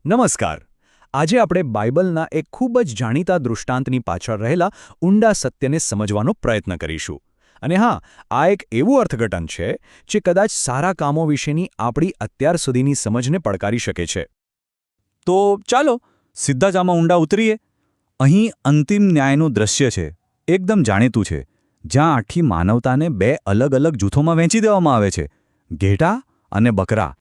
નમસ્કાર. આજે આપણે બાઇબલના એક ખૂબ જ જાણીતા દૃષ્ટાંતની પાછળ રહેલા ઊંડા સત્યને સમજવાનો પ્રયત્ન કરીશું. અને હા, આ એક એવું અર્થઘટન છે જે કદાચ સારા કામો વિશેની આપણી અત્યાર સુધીની સમજને પડકારી શકે છે. તો ચાલો સીધા જ આમાં ઊંડા ઉતરીએ. અહીં અંતિમ ન્યાયનું દ્રશ્ય છે, એકદમ જાણીતું છે, જ્યાં આખી માનવતાને બે અલગ અલગ જૂથોમાં વહેંચી દેવામાં આવે છે, ઘેટા અને બકરા.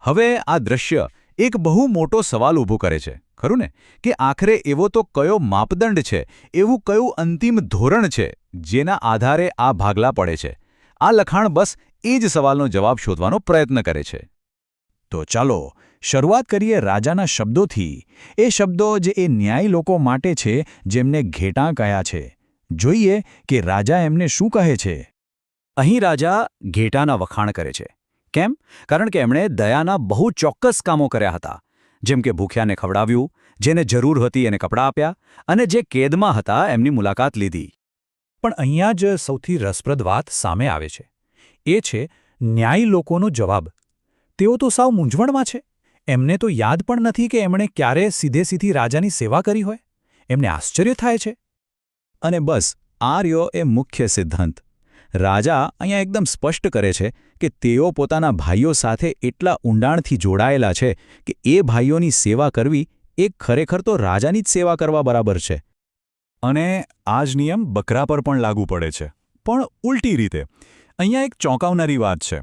હવે આ દ્રશ્ય એક બહુ મોટો સવાલ ઊભો કરે છે, ખરું ને, કે આખરે એવો તો કયો માપદંડ છે, એવું કયું અંતિમ ધોરણ છે જેના આધારે આ ભાગલા પડે છે. આ લખાણ બસ એ જ સવાલનો જવાબ શોધવાનો પ્રયત્ન કરે છે. તો ચાલો શરૂઆત કરીએ રાજાના શબ્દોથી, એ શબ્દો જે એ ન્યાયી લોકો માટે છે જેમને ઘેટાં કહ્યા છે. જોઈએ કે રાજા એમને શું કહે છે. અહીં રાજા ઘેટાના વખાણ કરે છે. કેમ? કારણ કે એમણે દયાના બહુ ચોક્કસ કામો કર્યા હતા, જેમ કે ભૂખ્યાને ખવડાવ્યું, જેને જરૂર હતી એને કપડાં આપ્યા, અને જે કેદમાં હતા એમની મુલાકાત લીધી. પણ અહીંયા જ સૌથી રસપ્રદ વાત સામે આવે છે. એ છે ન્યાયી લોકોનો જવાબ. તેઓ તો સાવ મૂંઝવણમાં છે. એમને તો યાદ પણ નથી કે એમણે ક્યારે સીધે-સીધી રાજાની સેવા કરી હોય. એમને આશ્ચર્ય થાય છે. અને બસ આ રહ્યો એ મુખ્ય સિદ્ધાંત. રાજા અહીંયા એકદમ સ્પષ્ટ કરે છે કે તેઓ પોતાના ભાઈઓ સાથે એટલા ઊંડાણથી જોડાયેલા છે કે એ ભાઈઓની સેવા કરવી એ ખરેખર તો રાજાની જ સેવા કરવા બરાબર છે. અને આ જ નિયમ બકરા પર પણ લાગુ પડે છે, પણ ઉલટી રીતે. અહીંયા એક ચોંકાવનારી વાત છે.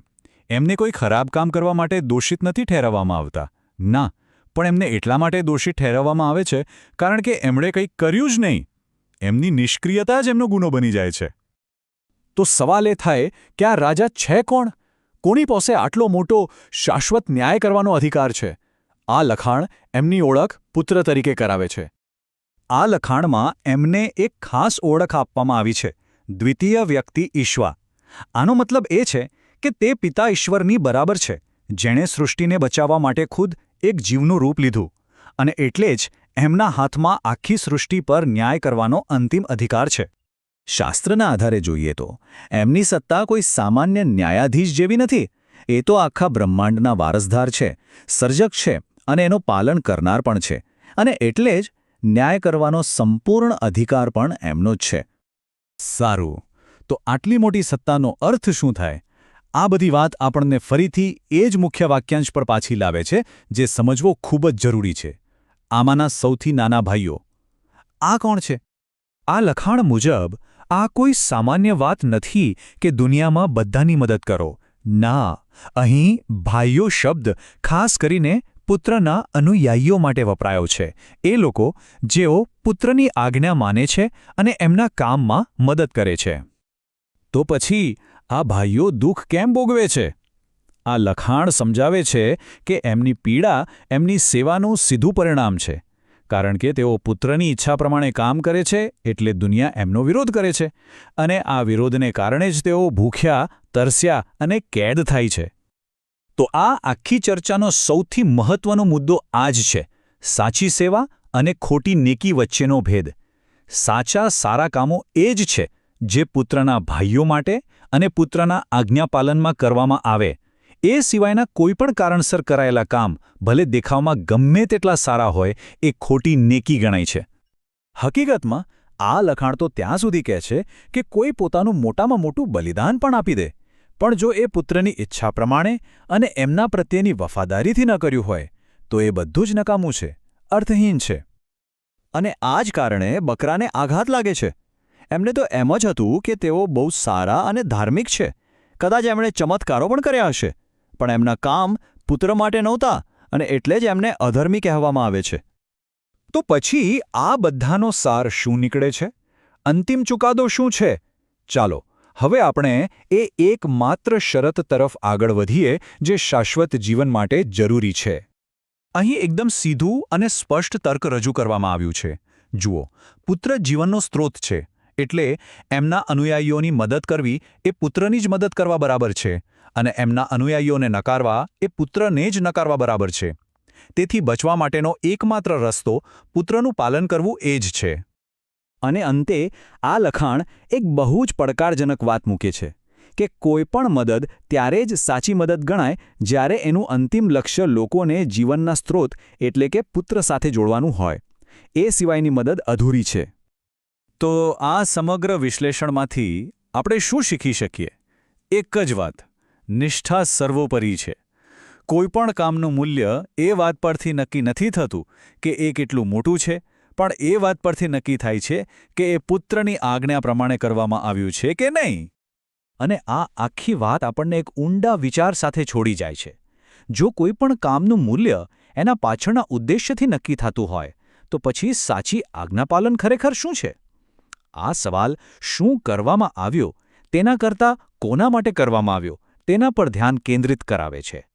એમને કોઈ ખરાબ કામ કરવા માટે દોષિત નથી ઠેરવવામાં આવતા. ના, પણ એમને એટલા માટે દોષિત ઠેરવવામાં આવે છે કારણ કે એમણે કંઈક કર્યું જ નહીં. એમની નિષ્ક્રિયતા જ એમનો ગુનો બની જાય છે. તો સવાલ એ થાય કે આ રાજા છે કોણ? કોની પાસે આટલો મોટો શાશ્વત ન્યાય કરવાનો અધિકાર છે? આ લખાણ એમની ઓળખ પુત્ર તરીકે કરાવે છે. આ લખાણમાં એમને એક ખાસ ઓળખ આપવામાં આવી છે, દ્વિતીય વ્યક્તિ ઈશ્વા. આનો મતલબ એ છે કે તે પિતા ઈશ્વરની બરાબર છે, જેણે સૃષ્ટિને બચાવવા માટે ખુદ એક જીવનું રૂપ લીધું, અને એટલે જ એમના હાથમાં આખી સૃષ્ટિ પર ન્યાય કરવાનો અંતિમ અધિકાર છે. શાસ્ત્રના આધારે જોઈએ તો એમની સત્તા કોઈ સામાન્ય ન્યાયાધીશ જેવી નથી. એ તો આખા બ્રહ્માંડના વારસદાર છે, સર્જક છે અને એનો પાલન કરનાર પણ છે, અને એટલે જ ન્યાય કરવાનો સંપૂર્ણ અધિકાર પણ એમનો જ છે. સારું, તો આટલી મોટી સત્તાનો અર્થ શું થાય? આ બધી વાત આપણને ફરીથી એ જ મુખ્ય વાક્યાંશ પર પાછી લાવે છે જે સમજવો ખૂબ જ જરૂરી છે. આમાંના સૌથી નાના ભાઈઓ. આ કોણ છે? આ લખાણ મુજબ આ કોઈ સામાન્ય વાત નથી કે દુનિયામાં બધાની મદદ કરો. ના, અહીં ભાઈઓ શબ્દ ખાસ કરીને પુત્રના અનુયાયીઓ માટે વપરાયો છે. એ લોકો જેઓ પુત્રની આજ્ઞા માને છે અને એમના કામમાં મદદ કરે છે. તો પછી આ ભાઈઓ દુઃખ કેમ ભોગવે છે? આ લખાણ સમજાવે છે કે એમની પીડા એમની સેવાનું સીધું પરિણામ છે. કારણ કે તેઓ પુત્રની ઈચ્છા પ્રમાણે કામ કરે છે એટલે દુનિયા એમનો વિરોધ કરે છે, અને આ વિરોધને કારણે જ તેઓ ભૂખ્યા, તરસ્યા અને કેદ થાય છે. તો આ આખી ચર્ચાનો સૌથી મહત્વનો મુદ્દો આ જ છે, સાચી સેવા અને ખોટી નેકી વચ્ચેનો ભેદ. સાચા સારા કામો એ જ છે જે પુત્રના ભાઈઓ માટે અને પુત્રના આજ્ઞાપાલનમાં કરવામાં આવે. એ સિવાયના કોઈપણ કારણસર કરાયેલા કામ ભલે દેખાવમાં ગમે તેટલા સારા હોય, એ ખોટી નેકી ગણાય છે. હકીકતમાં આ લખાણ તો ત્યાં સુધી કહે છે કે કોઈ પોતાનું મોટામાં મોટું બલિદાન પણ આપી દે, પણ જો એ પુત્રની ઈચ્છા પ્રમાણે અને એમના પ્રત્યેની વફાદારીથી ન કર્યું હોય તો એ બધું જ નકામું છે, અર્થહીન છે. અને આ જ કારણે બકરાને આઘાત લાગે છે. એમને તો એમ જ હતું કે તેઓ બહુ સારા અને ધાર્મિક છે. કદાચ એમણે ચમત્કારો પણ કર્યા હશે, પણ એમના કામ પુત્ર માટે નહોતા, અને એટલે જ એમને અધર્મી કહેવામાં આવે છે. તો પછી આ બધાનો સાર શું નીકળે છે? અંતિમ ચુકાદો શું છે? ચાલો હવે આપણે એ એકમાત્ર શરત તરફ આગળ વધીએ જે શાશ્વત જીવન માટે જરૂરી છે. અહીં એકદમ સીધું અને સ્પષ્ટ તર્ક રજૂ કરવામાં આવ્યું છે. જુઓ, પુત્ર જીવનનો સ્ત્રોત છે, એટલે એમના અનુયાયીઓની મદદ કરવી એ પુત્રની જ મદદ કરવા બરાબર છે, અને એમના અનુયાયીઓને નકારવા એ પુત્રને જ નકારવા બરાબર છે. તેથી બચવા માટેનો એકમાત્ર રસ્તો પુત્રનું પાલન કરવું એ જ છે. અને અંતે આ લખાણ એક બહુ જ પડકારજનક વાત મૂકે છે કે કોઈપણ મદદ ત્યારે જ સાચી મદદ ગણાય જ્યારે એનું અંતિમ લક્ષ્ય લોકોને જીવનના સ્ત્રોત એટલે કે પુત્ર સાથે જોડવાનું હોય. એ સિવાયની મદદ અધૂરી છે. તો આ સમગ્ર વિશ્લેષણમાંથી આપણે શું શીખી શકીએ? એક જ વાત, નિષ્ઠા સર્વોપરી છે. કોઈપણ કામનું મૂલ્ય એ વાત પરથી નક્કી નથી થતું કે એ કેટલું મોટું છે, પણ એ વાત પરથી નક્કી થાય છે કે એ પુત્રની આજ્ઞા પ્રમાણે કરવામાં આવ્યું છે કે નહીં. અને આ આખી વાત આપણને એક ઊંડા વિચાર સાથે છોડી જાય છે. જો કોઈ પણ કામનું મૂલ્ય એના પાછળના ઉદ્દેશ્યથી નક્કી થતું હોય, તો પછી સાચી આજ્ઞાપાલન ખરેખર શું છે? આ સવાલ શું કરવામાં આવ્યો તેના કરતાં કોના માટે કરવામાં આવ્યો તેના પર ધ્યાન કેન્દ્રિત કરાવે છે.